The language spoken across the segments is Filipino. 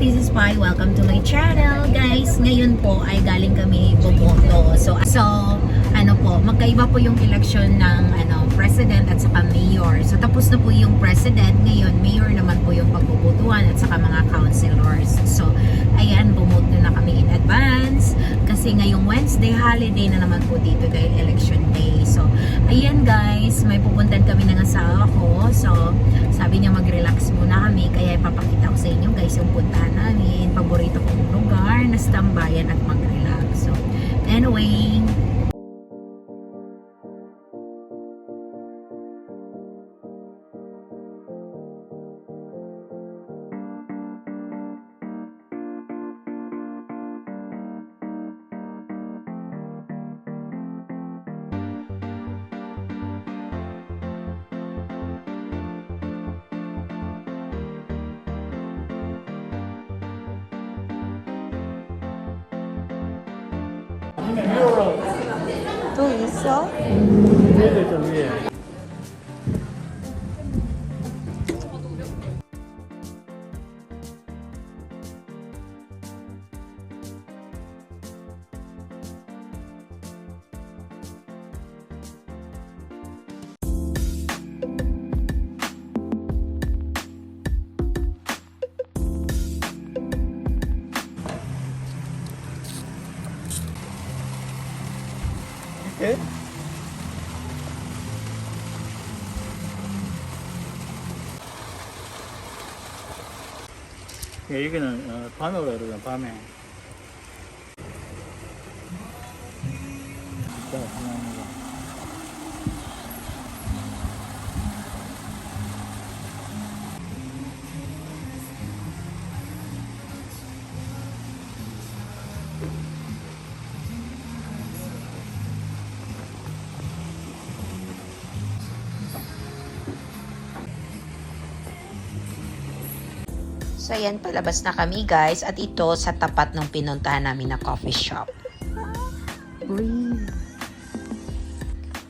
this is Pai. Welcome to my channel. Guys, ngayon po ay galing kami boboto. So ano po, magkaiba po yung election ng president at saka mayor. So tapos na po yung president, ngayon mayor naman po yung pagbobotuhan at saka mga councilors. So ayan, bumoto na kami in advance kasi ngayong Wednesday holiday na naman po dito dahil election day. So ayan guys, may pupuntan kami ng asawa ko. So sabi niya mag-relax muna kami, kaya ipapakita ko sa inyo guys yung puntahan namin, paborito kong lugar na tambayan at mag-relax. So anyway, 또 있어? 얘를 좀 위에. 이렇게? 예, 여기는 밤으로 그러잖아, 밤에. 자, 감사합니다. so ayan, palabas na kami guys at ito sa tapat ng pinuntahan namin na coffee shop. Breathe.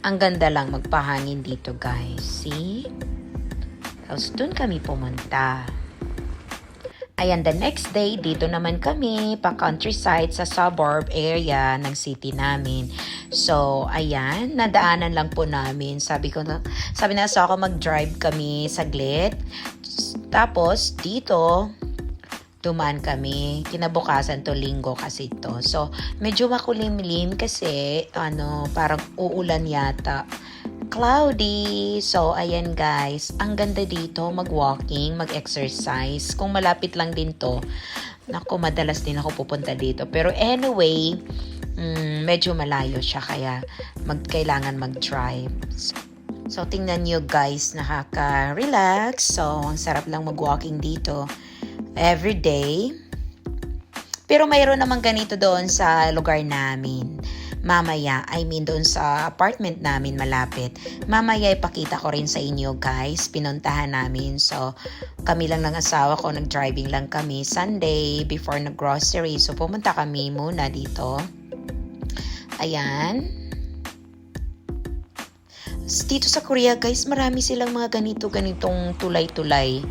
Ang ganda lang magpahangin dito guys, see? Tapos dun kami pumunta. Ayan, the next day, dito naman kami, pa countryside sa suburb area ng city namin. So, ayan, nadaanan lang po namin. Sabi na sa ako mag-drive kami saglit. Tapos, dito, dumaan kami. Kinabukasan to, linggo kasi to. So, medyo makulimlim kasi, parang uulan yata. Cloudy. So, ayan guys. Ang ganda dito, mag-walking, mag-exercise. Kung malapit lang din to, naku, madalas din ako pupunta dito. Pero anyway, medyo malayo siya, kaya kailangan mag-drive. So, tingnan nyo guys, nakaka-relax. So, ang sarap lang mag-walking dito every day. Pero mayroon naman ganito doon sa lugar namin. Mamaya, doon sa apartment namin malapit. Mamaya ipakita ko rin sa inyo guys, pinuntahan namin. So, kami lang ng asawa ko, nag-driving lang kami Sunday before nag-grocery. So, pumunta kami muna dito. Ayan. Dito sa Korea guys, marami silang mga ganitong tulay-tulay.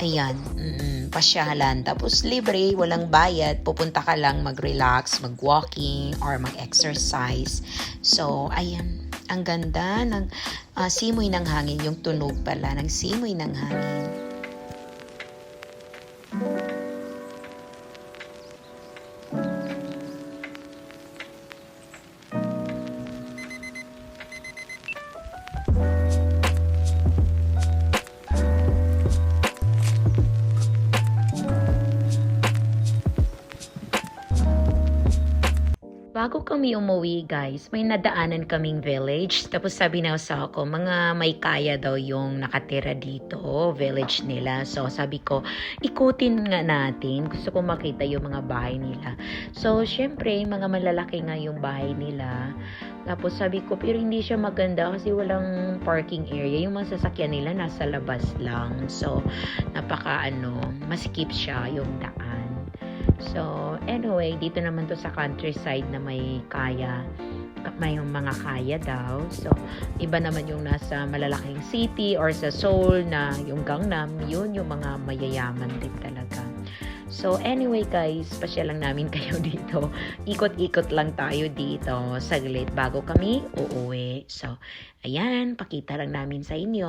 Ayan, pasyalan. Tapos libre, walang bayad. Pupunta ka lang mag-relax, mag-walking, or mag-exercise. So, ayan. Ang ganda ng simoy ng hangin. Yung tunog pala ng simoy ng hangin. Bago kami umuwi guys, may nadaanan kaming village. Tapos sabi na sa ako, mga may kaya daw yung nakatira dito, village nila. So sabi ko, ikutin nga natin. Gusto ko makita yung mga bahay nila. So syempre, mga malalaki nga yung bahay nila. Tapos sabi ko, pero hindi siya maganda kasi walang parking area. Yung mga sasakyan nila nasa labas lang. So masikip siya yung daan. So, anyway, dito naman to sa countryside na may kaya. May mga kaya daw. So, iba naman yung nasa malalaking city or sa Seoul na yung Gangnam, yun yung mga mayayaman din talaga. So anyway guys, pasya lang namin kayo dito. Ikot-ikot lang tayo dito saglit bago kami uuwi. So ayan, pakita lang namin sa inyo.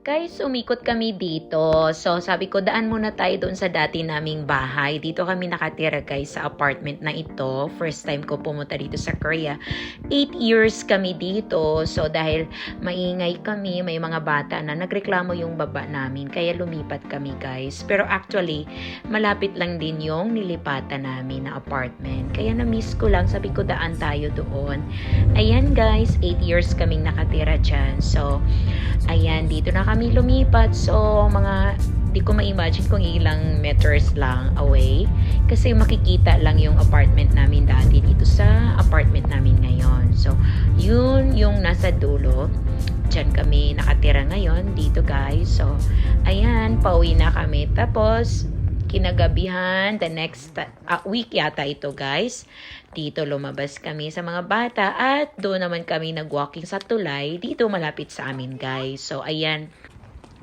Guys, umikot kami dito. So, sabi ko, daan muna tayo doon sa dati naming bahay. Dito kami nakatira, guys, sa apartment na ito. First time ko pumunta dito sa Korea. 8 years kami dito. So, dahil maingay kami, may mga bata na nagreklamo yung baba namin. Kaya lumipat kami, guys. Pero actually, malapit lang din yung nilipatan namin na apartment. Kaya na-miss ko lang. Sabi ko, daan tayo doon. Ayan, guys. 8 years kaming nakatira dyan. So, ayan, dito na kami lumipat. So, di ko ma-imagine kung ilang meters lang away. Kasi makikita lang yung apartment namin dati dito sa apartment namin ngayon. So, yun yung nasa dulo. Diyan kami nakatira ngayon dito, guys. So, ayan, pauwi na kami. Tapos, kinagabihan, the next week yata ito, guys. Dito lumabas kami sa mga bata at doon naman kami nag-walking sa tulay dito malapit sa amin, guys. So, ayan,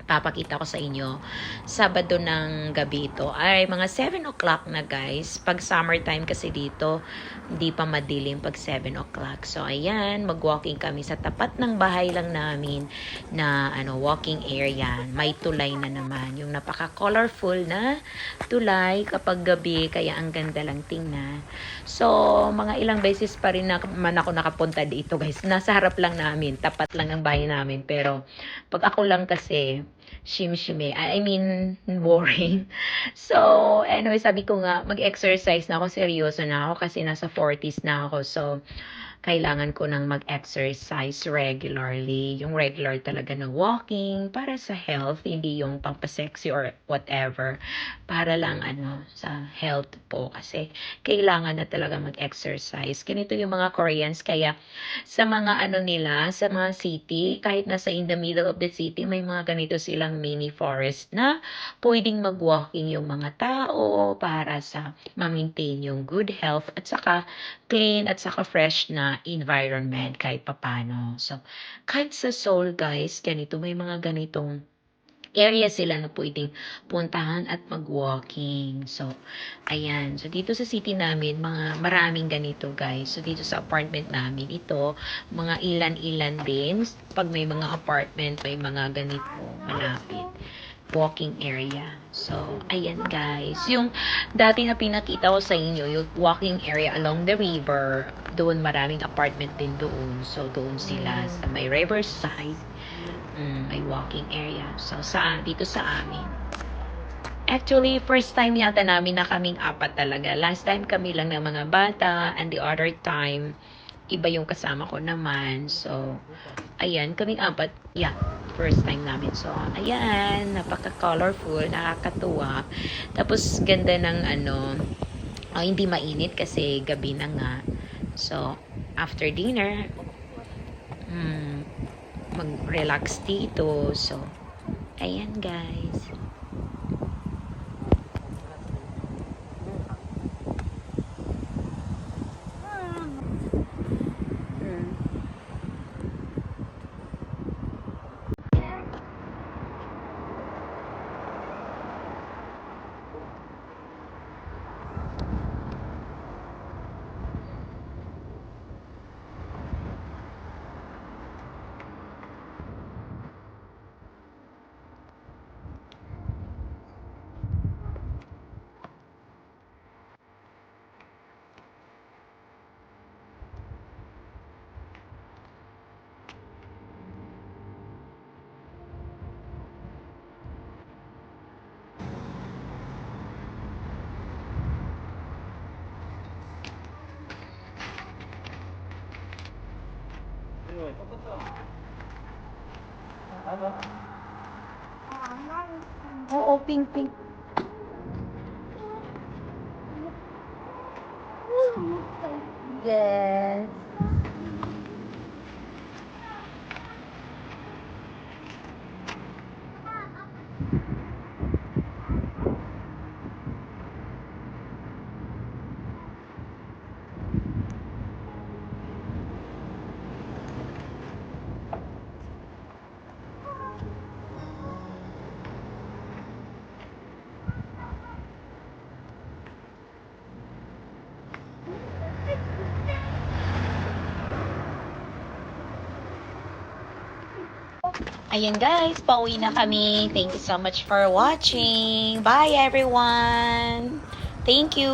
papakita ko sa inyo. Sabado ng gabi ito ay mga 7 o'clock na, guys. Pag summertime kasi dito, hindi pa madilim pag 7 o'clock. So, ayan, mag-walking kami sa tapat ng bahay lang namin na walking area. May tulay na naman. Yung napaka-colorful na tulay kapag gabi, kaya ang ganda lang tingnan. So, mga ilang beses pa rin naman ako nakapunta dito, guys. Nasa harap lang namin, tapat lang ng bahay namin. Pero, pag ako lang kasi, shimshime. I mean, boring. So, anyway, sabi ko nga, mag-exercise na ako. Seryoso na ako kasi nasa 40s na ako. So, kailangan ko nang mag-exercise regularly. Yung regular talaga na walking para sa health, hindi yung pampasexy or whatever. Para lang sa health po. Kasi kailangan na talaga mag-exercise. Ganito yung mga Koreans. Kaya sa mga nila, sa mga city, kahit nasa in the middle of the city, may mga ganito silang mini forest na pwedeng mag-walking yung mga tao para sa ma-maintain yung good health at saka clean at saka fresh na environment kahit papano. So, kahit sa Seoul, guys, ganito, may mga ganitong area sila na pwedeng puntahan at mag-walking. So, ayan. So, dito sa city namin, maraming ganito, guys. So, dito sa apartment namin, ito, mga ilan-ilan din. Pag may mga apartment, may mga ganito malapit. Walking area. So, ayan, guys. Yung dati na pinakita ko sa inyo, yung walking area along the river, doon maraming apartment din doon. So, doon sila sa may riverside. May walking area. So, dito sa amin. Actually, first time yata namin na kaming apat talaga. Last time kami lang ng mga bata, and the other time, iba yung kasama ko naman. So, ayan, kaming apat. Yeah, first time namin. So, ayan, napaka-colorful, nakakatuwa. Tapos, ganda ng hindi mainit kasi gabi na nga. So, after dinner, mag-relax dito. So, ayan guys. Oo, pink, pink. Yes. Ayan guys, pauwi na kami. Thank you so much for watching. Bye everyone. Thank you.